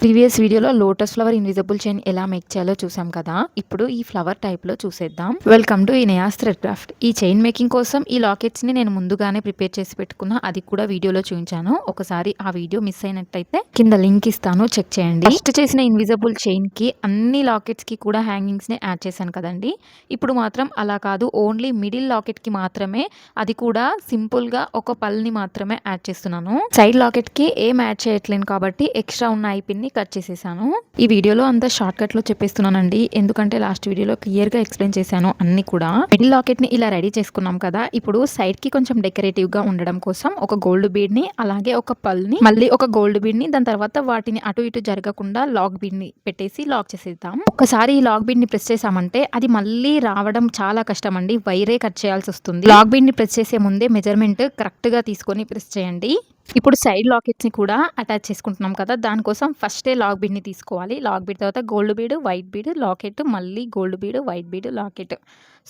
Previous వీడియోలో lotus flower invisible chain ఎలా make చేయాలో చూసాం కదా. ఇప్పుడు ఈ ఫ్లవర్ టైప్లో చూసేద్దాం. Welcome to Inaya's thread craft. ఈ చైన్ మేకింగ్ కోసం ఈ లాకెట్స్ని నేను ముందుగానే ప్రిపేర్ చేసి పెట్టుకున్నా, అది కూడా వీడియోలో చూపించాను. ఒకసారి ఆ వీడియో మిస్ అయినట్టయితే కింద లింక్ ఇస్తాను, చెక్ చేయండి. ఫస్ట్ చేసిన ఇన్విజిబుల్ చైన్కి అన్ని లాకెట్స్కి కూడా హ్యాంగింగ్స్ని యాడ్ చేశాను కదండి. ఇప్పుడు మాత్రం అలా కాదు, ఓన్లీ మిడిల్ లాకెట్కి మాత్రమే, అది కూడా సింపుల్గా ఒక పల్ని మాత్రమే యాడ్ చేస్తున్నాను. సైడ్ లాకెట్కి ఏం యాడ్ చేయట్లేను కాబట్టి ఎక్స్ట్రా ఉన్న ఐపిన్ని కట్ చేసేసాను. ఈ వీడియోలో అంతా షార్ట్ కట్ లో చెప్పేస్తున్నానండి, ఎందుకంటే లాస్ట్ వీడియోలో క్లియర్ గా ఎక్స్ప్లెయిన్ చేశాను అన్ని కూడా. మిడిల్ లాకెట్ ని ఇలా రెడీ చేసుకున్నాం కదా. ఇప్పుడు సైడ్ కి కొంచెం డెకరేటివ్ గా ఉండడం కోసం ఒక గోల్డ్ బీడ్ ని, అలాగే ఒక పల్ ని, మళ్ళీ ఒక గోల్డ్ బీడ్ ని, దాని తర్వాత వాటిని అటు ఇటు జరగకుండా లాక్ బీడ్ ని పెట్టేసి లాక్ చేసేద్దాం. ఒక్కసారి ఈ లాక్ బీడ్ ని ప్రెస్ చేసామంటే అది మళ్ళీ రావడం చాలా కష్టం అండి, వైరే కట్ చేయాల్సి వస్తుంది. లాక్ బీడ్ ని ప్రెస్ చేసే ముందే మెజర్మెంట్ కరెక్ట్ గా తీసుకొని ప్రెస్ చేయండి. ఇప్పుడు సైడ్ లాకెట్స్ని కూడా అటాచ్ చేసుకుంటున్నాం కదా, దానికోసం ఫస్టే లాక్ బీడ్ని తీసుకోవాలి. లాక్ బీడ్ తర్వాత gold bead, white bead, locket, మళ్ళీ gold bead, white bead, locket.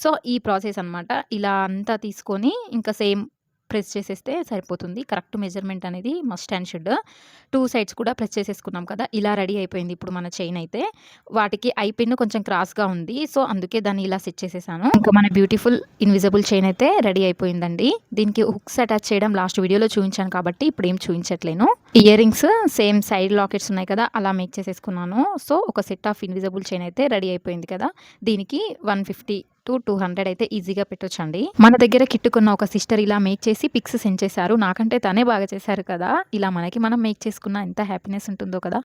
So ఈ ప్రాసెస్ అనమాట. ఇలా అంతా తీసుకొని ఇంకా సేమ్ ప్రెస్ చేసేస్తే సరిపోతుంది. కరెక్ట్ మెజర్మెంట్ అనేది మస్ట్ అండ్ షుడ్. 2 సైడ్స్ కూడా ప్రెస్ చేసేసుకున్నాం కదా, ఇలా రెడీ అయిపోయింది ఇప్పుడు మన చైన్ అయితే. వాటికి ఐ పిన్ కొంచెం క్రాస్గా ఉంది, సో అందుకే దాన్ని ఇలా సెట్ చేసేసాను. ఇంకా మన బ్యూటిఫుల్ ఇన్విజిబుల్ చైన్ అయితే రెడీ అయిపోయిందండి. దీనికి హుక్స్ అటాచ్ చేయడం లాస్ట్ వీడియోలో చూపించాను కాబట్టి ఇప్పుడు ఏం చూపించట్లేను. Ear rings same side lockets ఉన్నాయి కదా, అలా మేక్ చేసేసుకున్నాను. సో ఒక సెట్ ఆఫ్ ఇన్విజిబుల్ చైన్ అయితే రెడీ అయిపోయింది కదా. దీనికి 150 to 200 అయితే ఈజీగా పెట్టొచ్చండి. మన దగ్గర కిట్టుకున్న ఒక సిస్టర్ ఇలా మేక్ చేసి పిక్స్ సెండ్ చేశారు. నాకంటే తనే బాగా చేశారు కదా. ఇలా మనకి మనం మేక్ చేసుకున్న ఎంత హ్యాపీనెస్ ఉంటుందో కదా.